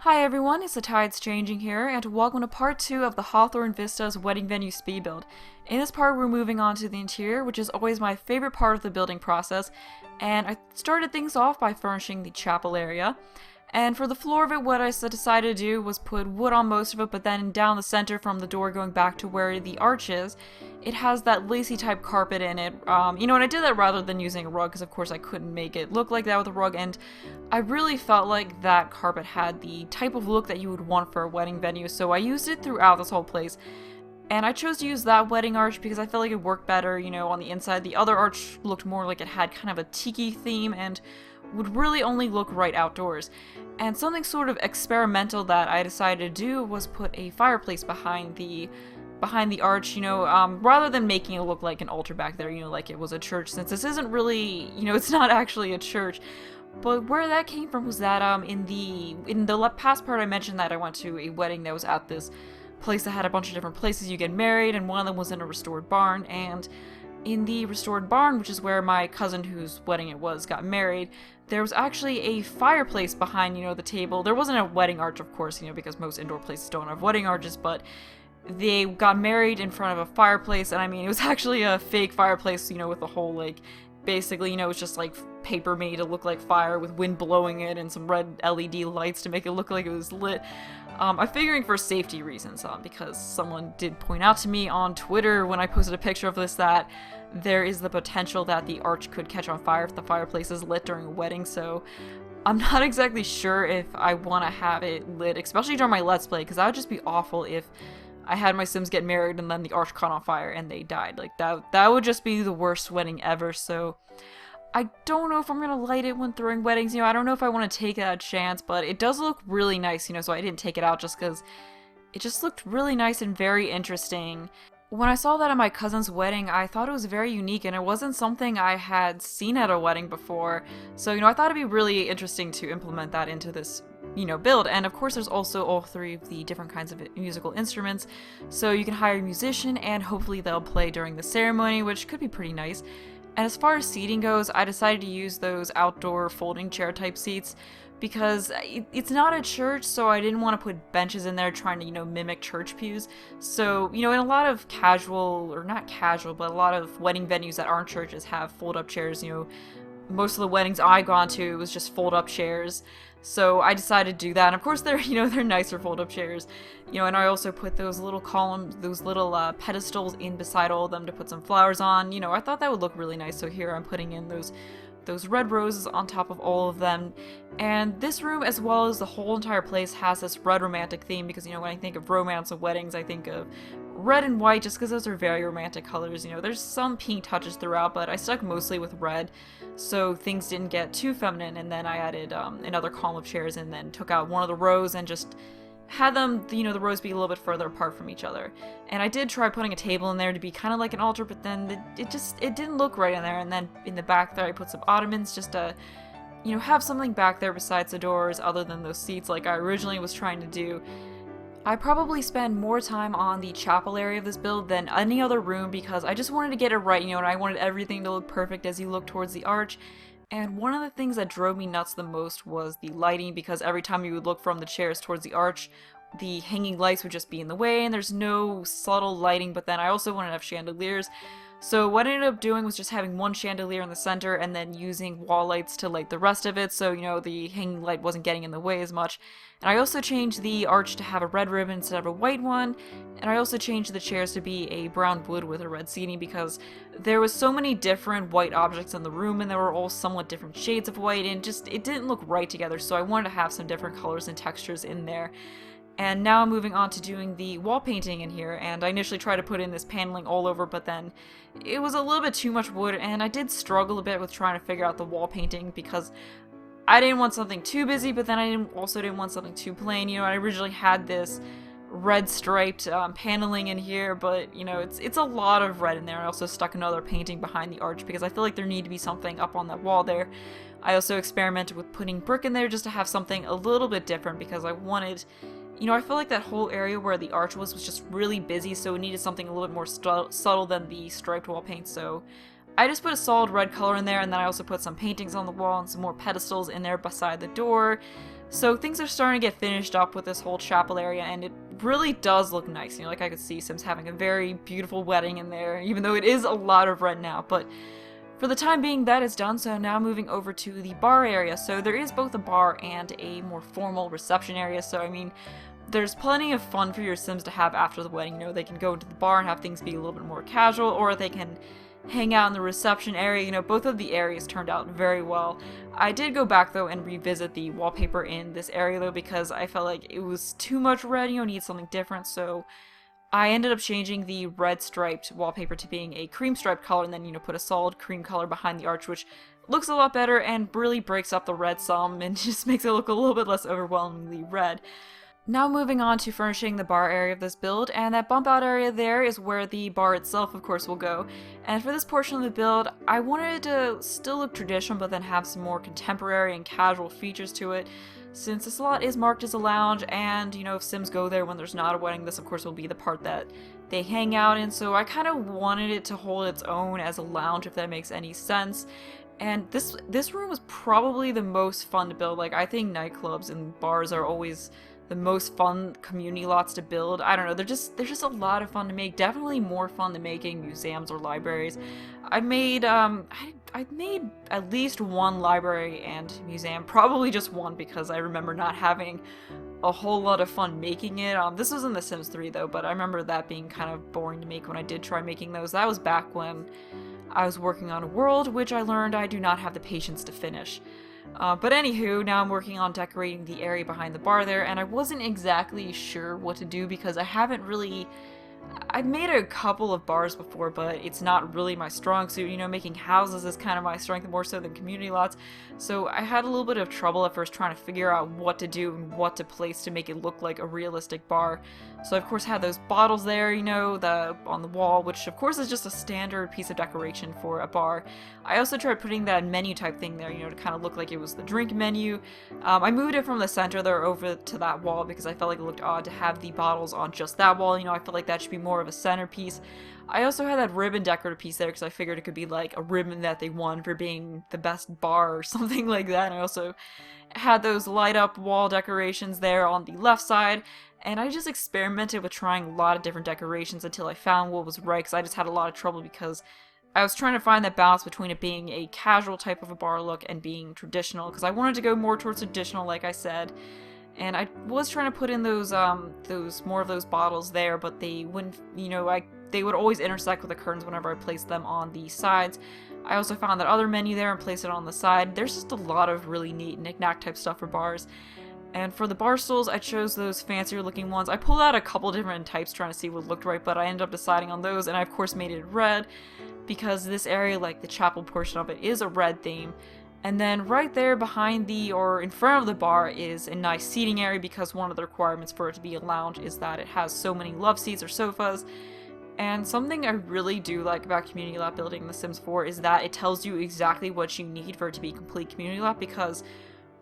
Hi everyone, it's TheTidesChanging here, and welcome to part 2 of the Hawethorne Vistas wedding venue speed build. In this part we're moving on to the interior, which is always my favorite part of the building process, and I started things off by furnishing the chapel area. And for the floor of it, what I decided to do was put wood on most of it, but then down the center from the door going back to where the arch is, it has that lacy type carpet in it. And I did that rather than using a rug, because of course I couldn't make it look like that with a rug, and I really felt like that carpet had the type of look that you would want for a wedding venue, so I used it throughout this whole place. And I chose to use that wedding arch because I felt like it worked better, on the inside. The other arch looked more like it had kind of a tiki theme and would really only look right outdoors. And something sort of experimental that I decided to do was put a fireplace behind the arch, rather than making it look like an altar back there, like it was a church, since this isn't really, it's not actually a church. But where that came from was that in the past part I mentioned that I went to a wedding that was at this place that had a bunch of different places you get married, and one of them was in a restored barn, and in the restored barn, which is where my cousin whose wedding it was got married, there was actually a fireplace behind, the table. There wasn't a wedding arch, of course, because most indoor places don't have wedding arches, but they got married in front of a fireplace, and I mean, it was actually a fake fireplace, with the whole, basically, it's just, paper made to look like fire with wind blowing it and some red LED lights to make it look like it was lit. I'm figuring for safety reasons, because someone did point out to me on Twitter when I posted a picture of this that there is the potential that the arch could catch on fire if the fireplace is lit during a wedding, so I'm not exactly sure if I want to have it lit, especially during my Let's Play, because that would just be awful if I had my Sims get married and then the arch caught on fire and they died. That would just be the worst wedding ever, so I don't know if I'm gonna light it when throwing weddings, I don't know if I want to take that chance, but it does look really nice, so I didn't take it out just because it just looked really nice and very interesting. When I saw that at my cousin's wedding, I thought it was very unique, and it wasn't something I had seen at a wedding before, so, I thought it'd be really interesting to implement that into this, build. And of course there's also all three of the different kinds of musical instruments, so you can hire a musician and hopefully they'll play during the ceremony, which could be pretty nice. And as far as seating goes, I decided to use those outdoor folding chair type seats because it's not a church, so I didn't want to put benches in there trying to, mimic church pews. So, in a lot of casual, or not casual, but a lot of wedding venues that aren't churches have fold-up chairs, most of the weddings I've gone to, it was just fold-up chairs. So I decided to do that, and of course they're, they're nicer fold-up chairs, and I also put those little columns, those little pedestals in beside all of them to put some flowers on. I thought that would look really nice, so here I'm putting in those red roses on top of all of them. And this room, as well as the whole entire place, has this red romantic theme because, when I think of romance of weddings, I think of red and white just because those are very romantic colors. There's some pink touches throughout, but I stuck mostly with red so things didn't get too feminine. And then I added another column of chairs and then took out one of the rows and just had them, the rows be a little bit further apart from each other. And I did try putting a table in there to be kind of like an altar, but then it didn't look right in there. And then in the back there I put some ottomans just to, have something back there besides the doors other than those seats like I originally was trying to do. I probably spend more time on the chapel area of this build than any other room because I just wanted to get it right, and I wanted everything to look perfect as you look towards the arch. And one of the things that drove me nuts the most was the lighting, because every time you would look from the chairs towards the arch, the hanging lights would just be in the way, and there's no subtle lighting. But then I also wanted to have chandeliers. So what I ended up doing was just having one chandelier in the center and then using wall lights to light the rest of it, so, the hanging light wasn't getting in the way as much. And I also changed the arch to have a red ribbon instead of a white one, and I also changed the chairs to be a brown wood with a red seating because there was so many different white objects in the room, and they were all somewhat different shades of white, and it didn't look right together, so I wanted to have some different colors and textures in there. And now I'm moving on to doing the wall painting in here, and I initially tried to put in this paneling all over, but then it was a little bit too much wood, and I did struggle a bit with trying to figure out the wall painting because I didn't want something too busy, but then I also didn't want something too plain. I originally had this red striped paneling in here, but it's a lot of red in there. I also stuck another painting behind the arch because I feel like there needed to be something up on that wall there. I also experimented with putting brick in there just to have something a little bit different because I wanted, I feel like that whole area where the arch was just really busy, so it needed something a little bit more subtle than the striped wall paint, so I just put a solid red color in there, and then I also put some paintings on the wall and some more pedestals in there beside the door. So things are starting to get finished up with this whole chapel area, and it really does look nice. You know, like I could see Sims having a very beautiful wedding in there, even though it is a lot of red now. But for the time being, that is done, so now moving over to the bar area. So there is both a bar and a more formal reception area, so I mean, there's plenty of fun for your Sims to have after the wedding. You know, they can go into the bar and have things be a little bit more casual, or they can hang out in the reception area. You know, both of the areas turned out very well. I did go back though and revisit the wallpaper in this area though, because I felt like it was too much red, you know, need something different, so I ended up changing the red striped wallpaper to being a cream striped color, and then, you know, put a solid cream color behind the arch, which looks a lot better and really breaks up the red some and just makes it look a little bit less overwhelmingly red. Now moving on to furnishing the bar area of this build, and that bump out area there is where the bar itself of course will go. And for this portion of the build, I wanted it to still look traditional but then have some more contemporary and casual features to it, since this lot is marked as a lounge, and you know, if Sims go there when there's not a wedding, this of course will be the part that they hang out in, so I kind of wanted it to hold its own as a lounge, if that makes any sense. And this room was probably the most fun to build. Like, I think nightclubs and bars are always the most fun community lots to build. I don't know, they're just a lot of fun to make. Definitely more fun than making museums or libraries. I made at least one library and museum, probably just one because I remember not having a whole lot of fun making it. This was in The Sims 3 though, but I remember that being kind of boring to make when I did try making those. That was back when I was working on a world, which I learned I do not have the patience to finish. But anywho, now I'm working on decorating the area behind the bar there, and I wasn't exactly sure what to do because I've made a couple of bars before, but it's not really my strong suit. You know, making houses is kind of my strength more so than community lots. So I had a little bit of trouble at first trying to figure out what to do and what to place to make it look like a realistic bar. So I of course had those bottles there, you know, on the wall, which of course is just a standard piece of decoration for a bar. I also tried putting that menu type thing there, you know, to kind of look like it was the drink menu. I moved it from the center there over to that wall because I felt like it looked odd to have the bottles on just that wall. You know, I felt like that should be more of a centerpiece. I also had that ribbon decorative piece there because I figured it could be like a ribbon that they won for being the best bar or something like that. And I also had those light up wall decorations there on the left side. And I just experimented with trying a lot of different decorations until I found what was right, because I just had a lot of trouble because I was trying to find that balance between it being a casual type of a bar look and being traditional, because I wanted to go more towards traditional, like I said. And I was trying to put in those more of those bottles there, but they wouldn't, you know, they would always intersect with the curtains whenever I placed them on the sides. I also found that other menu there and placed it on the side. There's just a lot of really neat knick-knack type stuff for bars. And for the bar stools, I chose those fancier looking ones. I pulled out a couple different types trying to see what looked right, but I ended up deciding on those, and I of course made it red because this area, like the chapel portion of it, is a red theme. And then right there behind or in front of the bar is a nice seating area, because one of the requirements for it to be a lounge is that it has so many love seats or sofas. And something I really do like about community lab building in The Sims 4 is that it tells you exactly what you need for it to be a complete community lab, because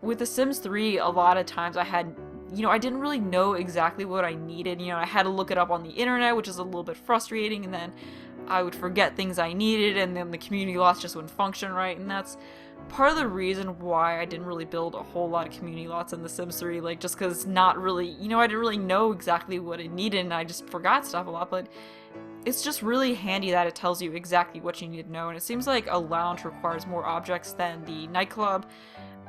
with The Sims 3, a lot of times I didn't really know exactly what I needed. You know, I had to look it up on the internet, which is a little bit frustrating, and then I would forget things I needed, and then the community lots just wouldn't function right, and that's part of the reason why I didn't really build a whole lot of community lots in The Sims 3, like, just because I didn't really know exactly what it needed, and I just forgot stuff a lot, but it's just really handy that it tells you exactly what you need to know, and it seems like a lounge requires more objects than the nightclub.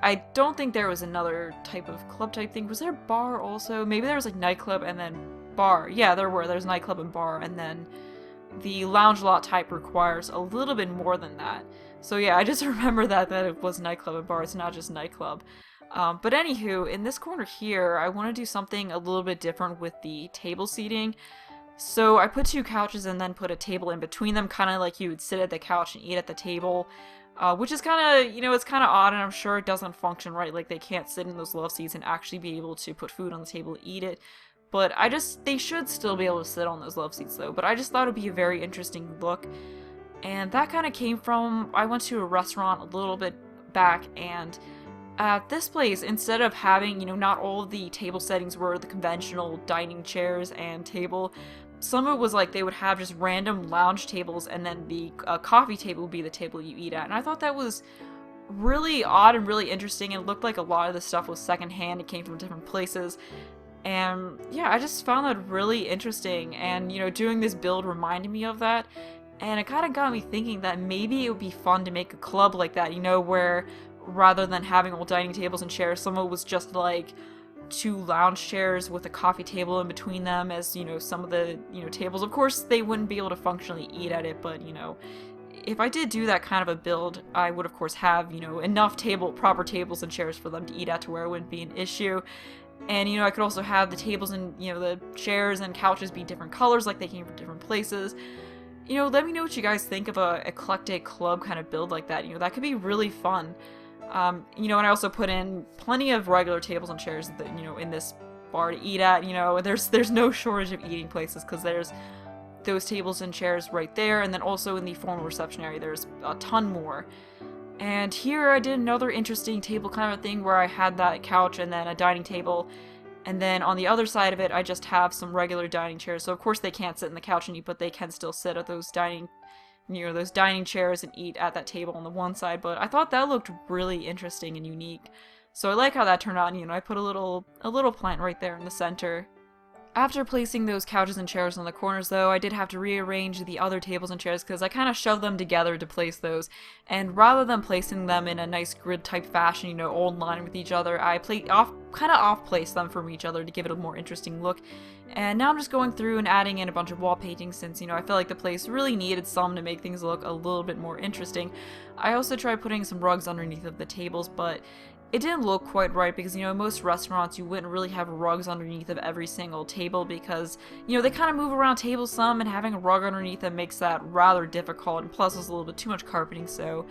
I don't think there was another type of club type thing. Was there a bar also? Maybe there was like nightclub and then bar. Yeah, there's nightclub and bar, and then the lounge lot type requires a little bit more than that. So yeah, I just remember that it was nightclub and bar, it's not just nightclub. But anywho, in this corner here, I want to do something a little bit different with the table seating. So I put two couches and then put a table in between them, kind of like you would sit at the couch and eat at the table. Which is kind of, it's kind of odd, and I'm sure it doesn't function right. Like, they can't sit in those love seats and actually be able to put food on the table and eat it. But they should still be able to sit on those love seats though. But I just thought it would be a very interesting look. And that kind of came from, I went to a restaurant a little bit back, and at this place, instead of having, not all of the table settings were the conventional dining chairs and table, some of it was like they would have just random lounge tables, and then the coffee table would be the table you eat at. And I thought that was really odd and really interesting, and it looked like a lot of the stuff was secondhand. It came from different places. And yeah, I just found that really interesting, and doing this build reminded me of that. And it kind of got me thinking that maybe it would be fun to make a club like that, where rather than having old dining tables and chairs, someone was just like two lounge chairs with a coffee table in between them as, some of the, tables. Of course, they wouldn't be able to functionally eat at it, but, if I did do that kind of a build, I would of course have, enough proper tables and chairs for them to eat at to where it wouldn't be an issue. And, I could also have the tables and, the chairs and couches be different colors, like they came from different places. Let me know what you guys think of a eclectic club kind of build like that. That could be really fun. And I also put in plenty of regular tables and chairs that, in this bar to eat at. There's no shortage of eating places because there's those tables and chairs right there, and then also in the formal reception area there's a ton more. And here I did another interesting table kind of thing where I had that couch and then a dining table, and then on the other side of it I just have some regular dining chairs. So of course they can't sit in the couch and eat, but they can still sit at those dining chairs and eat at that table on the one side. But I thought that looked really interesting and unique. So I like how that turned out. I put a little plant right there in the center. After placing those couches and chairs on the corners, though, I did have to rearrange the other tables and chairs because I kind of shoved them together to place those. And rather than placing them in a nice grid-type fashion, all in line with each other, I kind of off-placed them from each other to give it a more interesting look. And now I'm just going through and adding in a bunch of wall paintings since, I felt like the place really needed some to make things look a little bit more interesting. I also tried putting some rugs underneath of the tables, but it didn't look quite right because, most restaurants you wouldn't really have rugs underneath of every single table because, they kind of move around tables some, and having a rug underneath them makes that rather difficult, and plus there's a little bit too much carpeting, so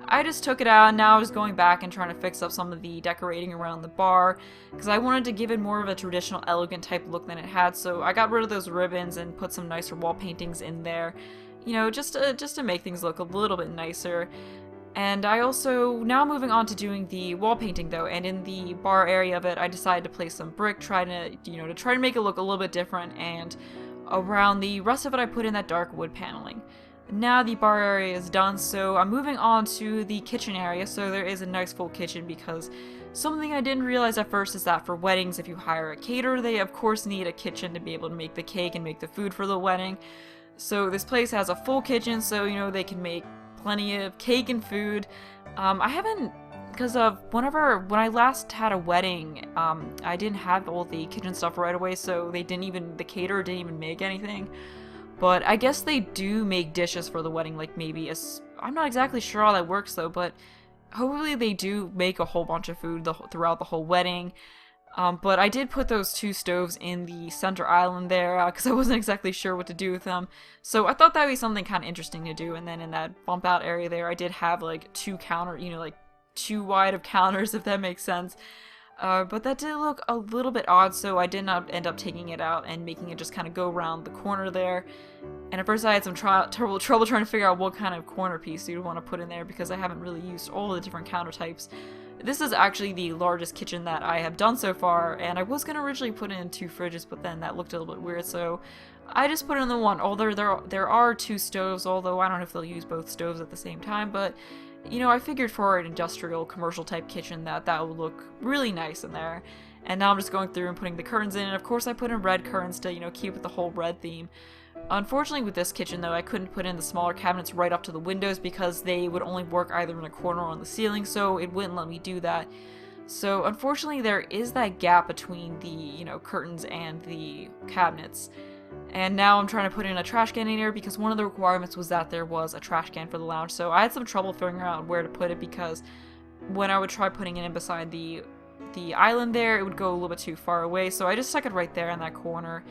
I just took it out, and now I was going back and trying to fix up some of the decorating around the bar because I wanted to give it more of a traditional, elegant type look than it had, so I got rid of those ribbons and put some nicer wall paintings in there, just to make things look a little bit nicer. And I also, now moving on to doing the wall painting though, and in the bar area of it, I decided to place some brick, try to make it look a little bit different, and around the rest of it I put in that dark wood paneling. Now the bar area is done, so I'm moving on to the kitchen area, so there is a nice full kitchen because something I didn't realize at first is that for weddings, if you hire a caterer, they of course need a kitchen to be able to make the cake and make the food for the wedding. So this place has a full kitchen, so they can make plenty of cake and food. I haven't, because of when I last had a wedding, I didn't have all the kitchen stuff right away, so the caterer didn't even make anything. But I guess they do make dishes for the wedding, like maybe I'm not exactly sure how that works though, but hopefully they do make a whole bunch of food throughout the whole wedding. But I did put those two stoves in the center island there because I wasn't exactly sure what to do with them. So I thought that would be something kind of interesting to do. And then in that bump out area there, I did have like two wide of counters, if that makes sense. But that did look a little bit odd, so I did not end up taking it out and making it just kind of go around the corner there. And at first I had some trouble trying to figure out what kind of corner piece you'd want to put in there because I haven't really used all the different counter types. This is actually the largest kitchen that I have done so far, and I was going to originally put in 2 fridges, but then that looked a little bit weird, so I just put in the one. Although there are 2 stoves, although I don't know if they'll use both stoves at the same time, but I figured for an industrial, commercial type kitchen that would look really nice in there. And now I'm just going through and putting the curtains in, and of course I put in red curtains to, keep with the whole red theme. Unfortunately with this kitchen though, I couldn't put in the smaller cabinets right up to the windows because they would only work either in a corner or on the ceiling, so it wouldn't let me do that. So unfortunately there is that gap between the, curtains and the cabinets. And now I'm trying to put in a trash can in here because one of the requirements was that there was a trash can for the lounge, so I had some trouble figuring out where to put it because when I would try putting it in beside the island there, it would go a little bit too far away, so I just stuck it right there in that corner.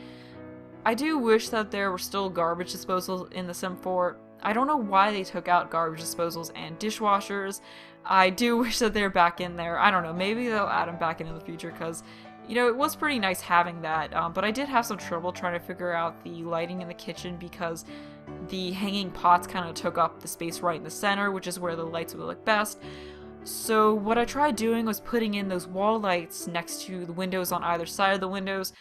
I do wish that there were still garbage disposals in the Sim 4. I don't know why they took out garbage disposals and dishwashers. I do wish that they're back in there. I don't know, maybe they'll add them back in the future because, it was pretty nice having that. But I did have some trouble trying to figure out the lighting in the kitchen because the hanging pots kind of took up the space right in the center, which is where the lights would look best. So what I tried doing was putting in those wall lights next to the windows on either side of the windows.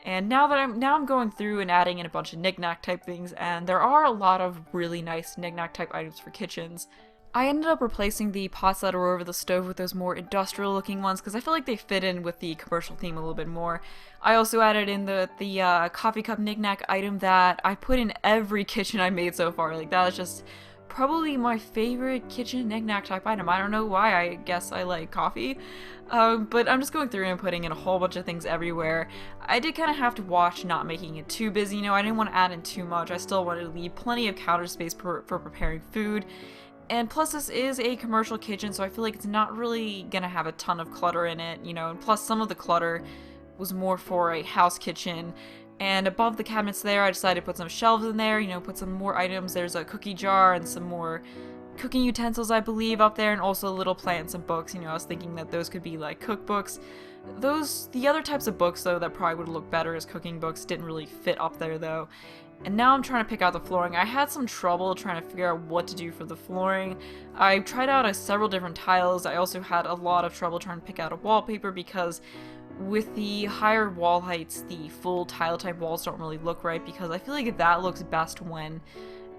And now I'm going through and adding in a bunch of knick-knack type things, and there are a lot of really nice knick-knack type items for kitchens. I ended up replacing the pots that are over the stove with those more industrial looking ones because I feel like they fit in with the commercial theme a little bit more. I also added in the coffee cup knickknack item that I put in every kitchen I made so far. Like, that is just probably my favorite kitchen knickknack type item. I don't know why, I guess I like coffee. But I'm just going through and putting in a whole bunch of things everywhere. I did kind of have to watch not making it too busy, you know, I didn't want to add in too much. I still wanted to leave plenty of counter space for preparing food. And plus, this is a commercial kitchen, so I feel like it's not really gonna have a ton of clutter in it, you know, and plus some of the clutter was more for a house kitchen. And above the cabinets there, I decided to put some shelves in there, you know, put some more items. There's a cookie jar and some more cooking utensils, I believe, up there, and also a little plant and some books. You know, I was thinking that those could be like cookbooks. The other types of books, though, that probably would look better as cooking books didn't really fit up there, though. And now I'm trying to pick out the flooring. I had some trouble trying to figure out what to do for the flooring. I tried out several different tiles. I also had a lot of trouble trying to pick out a wallpaper because with the higher wall heights, the full tile type walls don't really look right because I feel like that looks best when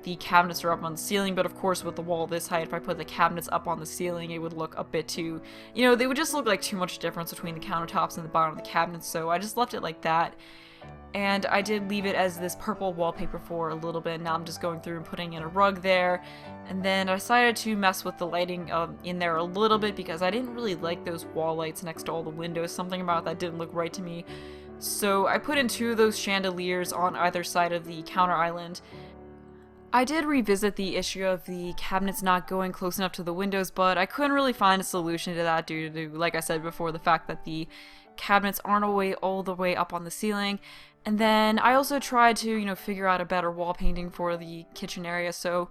the cabinets are up on the ceiling, but of course with the wall this height, if I put the cabinets up on the ceiling, it would look a bit too, you know, they would just look like too much difference between the countertops and the bottom of the cabinets, so I just left it like that. And I did leave it as this purple wallpaper for a little bit. Now I'm just going through and putting in a rug there. And then I decided to mess with the lighting in there a little bit because I didn't really like those wall lights next to all the windows. Something about that didn't look right to me. So I put in 2 of those chandeliers on either side of the counter island. I did revisit the issue of the cabinets not going close enough to the windows, but I couldn't really find a solution to that due to, like I said before, the fact that the cabinets aren't all the way up on the ceiling. And then I also tried to, you know, figure out a better wall painting for the kitchen area, so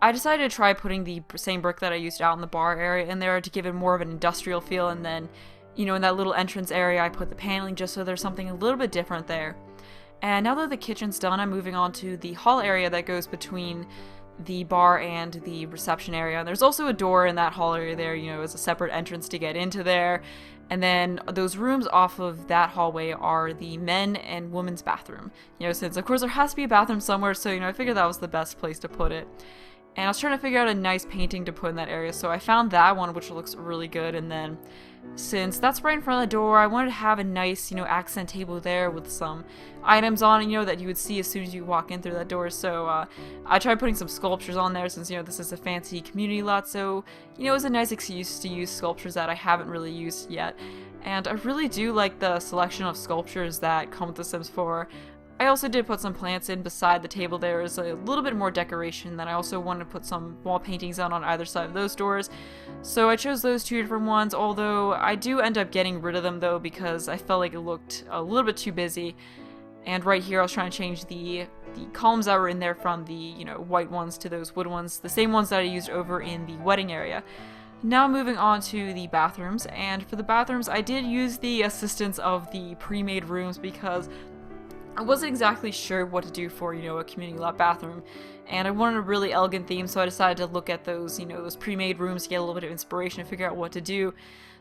I decided to try putting the same brick that I used out in the bar area in there to give it more of an industrial feel, and then, you know, in that little entrance area I put the paneling just so there's something a little bit different there. And now that the kitchen's done, I'm moving on to the hall area that goes between the bar and the reception area. And there's also a door in that hall area there, you know, as a separate entrance to get into there. And then those rooms off of that hallway are the men and women's bathroom. You know, since of course there has to be a bathroom somewhere, so, you know, I figured that was the best place to put it. And I was trying to figure out a nice painting to put in that area, so I found that one, which looks really good. And then, since that's right in front of the door, I wanted to have a nice, you know, accent table there with some items on it, you know, that you would see as soon as you walk in through that door. So I tried putting some sculptures on there since, you know, this is a fancy community lot. So, you know, it was a nice excuse to use sculptures that I haven't really used yet. And I really do like the selection of sculptures that come with The Sims 4. I also did put some plants in beside the table there as a little bit more decoration. Then I also wanted to put some wall paintings on either side of those doors. So I chose those 2 different ones, although I do end up getting rid of them though because I felt like it looked a little bit too busy. And right here I was trying to change the columns that were in there from the, you know, white ones to those wood ones, the same ones that I used over in the wedding area. Now moving on to the bathrooms, and for the bathrooms I did use the assistance of the pre-made rooms because I wasn't exactly sure what to do for, you know, a community lot bathroom, and I wanted a really elegant theme, so I decided to look at those, you know, those pre-made rooms to get a little bit of inspiration to figure out what to do.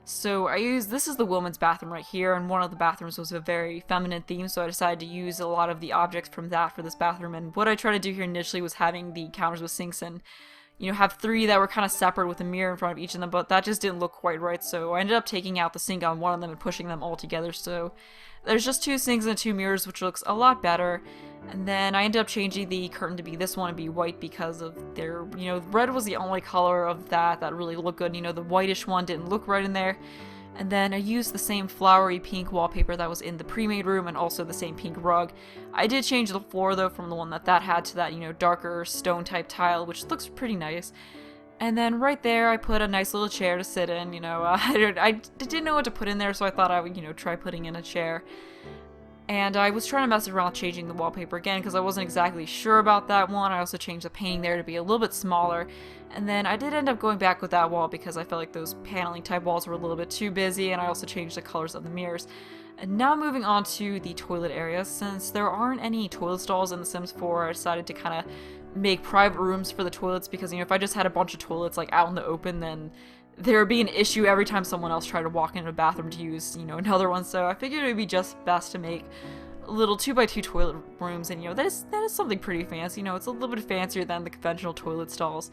So this is the woman's bathroom right here, and one of the bathrooms was a very feminine theme, so I decided to use a lot of the objects from that for this bathroom. And what I tried to do here initially was having the counters with sinks and, you know, have 3 that were kind of separate with a mirror in front of each of them, but that just didn't look quite right, so I ended up taking out the sink on one of them and pushing them all together, so there's just 2 sinks and 2 mirrors, which looks a lot better. And then I ended up changing the curtain to be this one to be white because of their, you know, red was the only color of that really looked good. You know, the whitish one didn't look right in there. And then I used the same flowery pink wallpaper that was in the pre-made room and also the same pink rug. I did change the floor though from the one that had to that, you know, darker stone type tile, which looks pretty nice. And then right there, I put a nice little chair to sit in, you know, I didn't know what to put in there, so I thought I would, you know, try putting in a chair. And I was trying to mess around changing the wallpaper again, because I wasn't exactly sure about that one. I also changed the painting there to be a little bit smaller. And then I did end up going back with that wall, because I felt like those paneling type walls were a little bit too busy, and I also changed the colors of the mirrors. And now moving on to the toilet area, since there aren't any toilet stalls in The Sims 4, I decided to kind of make private rooms for the toilets, because, you know, if I just had a bunch of toilets like out in the open, then there would be an issue every time someone else tried to walk into a bathroom to use, you know, another one. So I figured it would be just best to make little 2x2 toilet rooms, and, you know, that is something pretty fancy. You know, it's a little bit fancier than the conventional toilet stalls.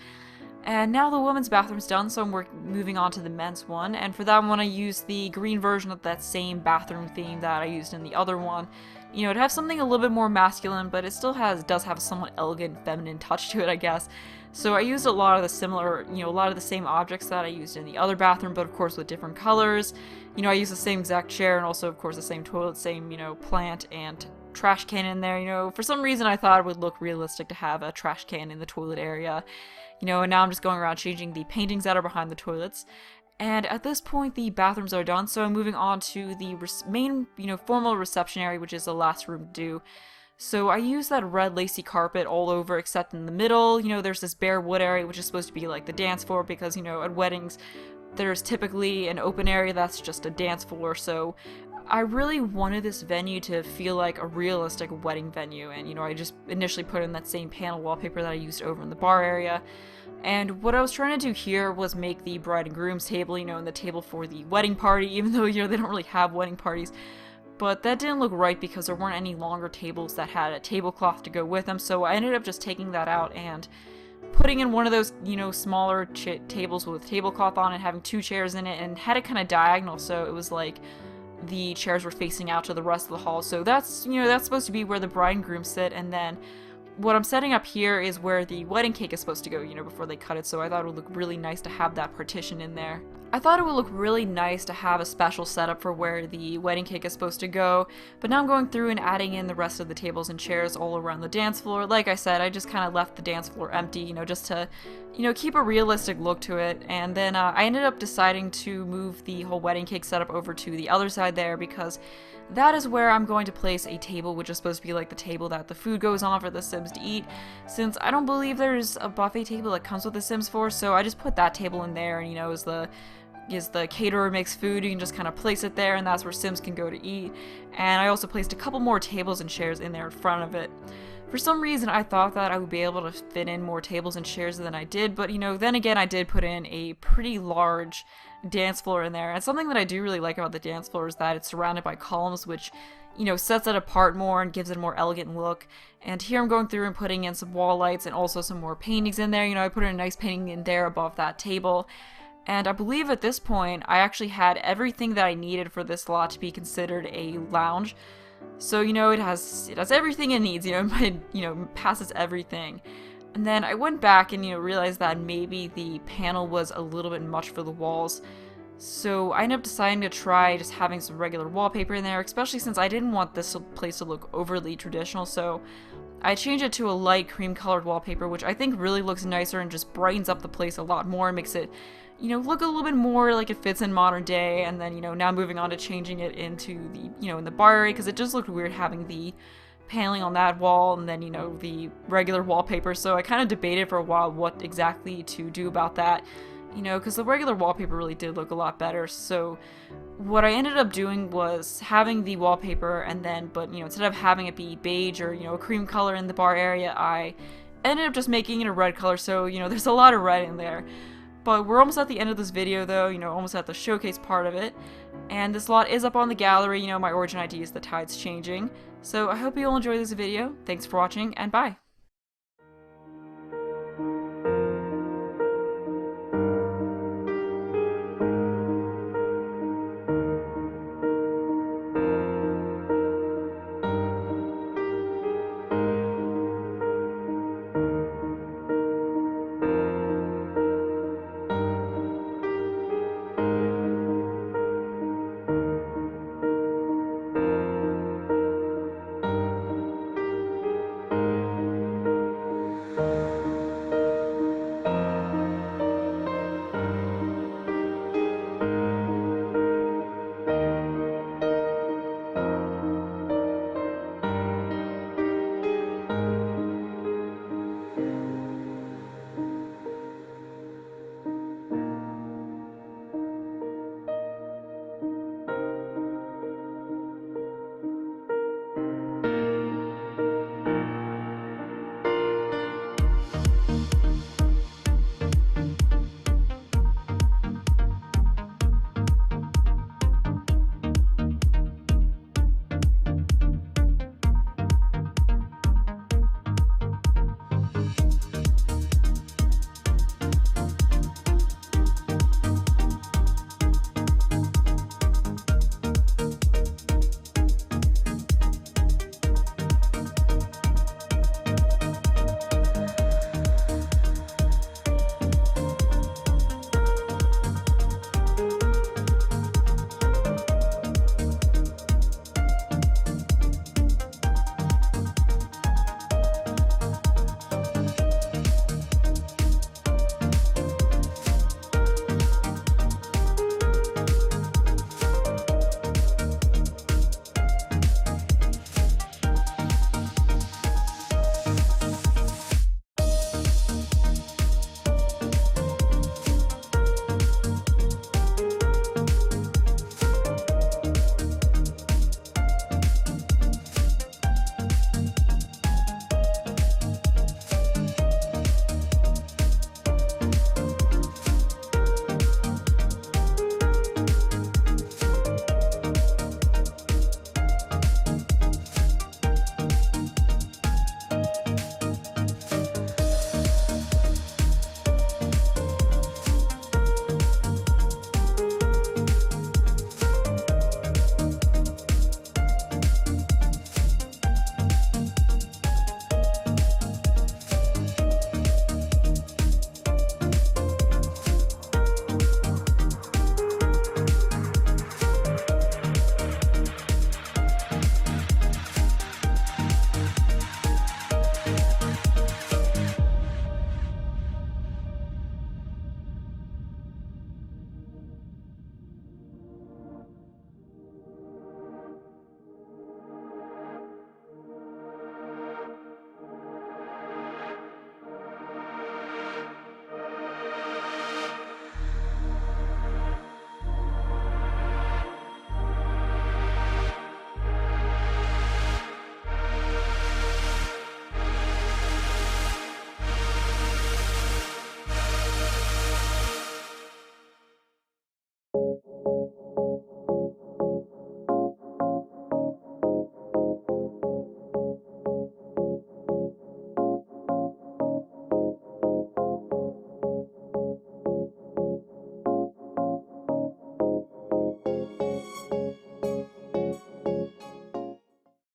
And now the women's bathroom's done, so I'm moving on to the men's one. And for that one, I used the green version of that same bathroom theme that I used in the other one. You know, it has something a little bit more masculine, but it still does have a somewhat elegant, feminine touch to it, I guess. So I used a lot of the a lot of the same objects that I used in the other bathroom, but of course with different colors. You know, I used the same exact chair and also, of course, the same toilet, same, plant and trash can in there. For some reason I thought it would look realistic to have a trash can in the toilet area. And now I'm just going around changing the paintings that are behind the toilets. And at this point, the bathrooms are done, so I'm moving on to the main, formal reception area, which is the last room to do. So I use that red lacy carpet all over except in the middle. There's this bare wood area, which is supposed to be like the dance floor because, at weddings, there's typically an open area that's just a dance floor. So I really wanted this venue to feel like a realistic wedding venue, and I just initially put in that same panel wallpaper that I used over in the bar area. And what I was trying to do here was make the bride and groom's table, and the table for the wedding party, even though, they don't really have wedding parties. But that didn't look right because there weren't any longer tables that had a tablecloth to go with them, so I ended up just taking that out and putting in one of those, smaller tables with tablecloth on it, having 2 chairs in it, and had it kind of diagonal, so it was like the chairs were facing out to the rest of the hall. So that's, that's supposed to be where the bride and groom sit, and then what I'm setting up here is where the wedding cake is supposed to go, before they cut it, so I thought it would look really nice to have that partition in there. I thought it would look really nice to have a special setup for where the wedding cake is supposed to go, but now I'm going through and adding in the rest of the tables and chairs all around the dance floor. Like I said, I just kind of left the dance floor empty, just to, keep a realistic look to it, and then I ended up deciding to move the whole wedding cake setup over to the other side there because that is where I'm going to place a table, which is supposed to be like the table that the food goes on for the Sims to eat, since I don't believe there's a buffet table that comes with the Sims 4, so I just put that table in there, and as the caterer makes food, you can just kind of place it there, and that's where Sims can go to eat. And I also placed a couple more tables and chairs in there in front of it. For some reason, I thought that I would be able to fit in more tables and chairs than I did, but then again, I did put in a pretty large dance floor in there. And something that I do really like about the dance floor is that it's surrounded by columns, which, sets it apart more and gives it a more elegant look. And here I'm going through and putting in some wall lights and also some more paintings in there. I put in a nice painting in there above that table. And I believe at this point, I actually had everything that I needed for this lot to be considered a lounge. So, it has everything it needs, it passes everything. And then I went back and, realized that maybe the panel was a little bit much for the walls. So I ended up deciding to try just having some regular wallpaper in there, especially since I didn't want this place to look overly traditional. So I changed it to a light cream colored wallpaper, which I think really looks nicer and just brightens up the place a lot more and makes it, look a little bit more like it fits in modern day. And then, now moving on to changing it into the, in the bar area, because it just looked weird having the paneling on that wall and then, the regular wallpaper. So I kind of debated for a while what exactly to do about that, because the regular wallpaper really did look a lot better. So what I ended up doing was having the wallpaper and then, but, instead of having it be beige or, a cream color in the bar area, I ended up just making it a red color. So, there's a lot of red in there. But we're almost at the end of this video though, almost at the showcase part of it. And this lot is up on the gallery, my origin ID is TheTidesChanging. So I hope you all enjoyed this video. Thanks for watching, and bye!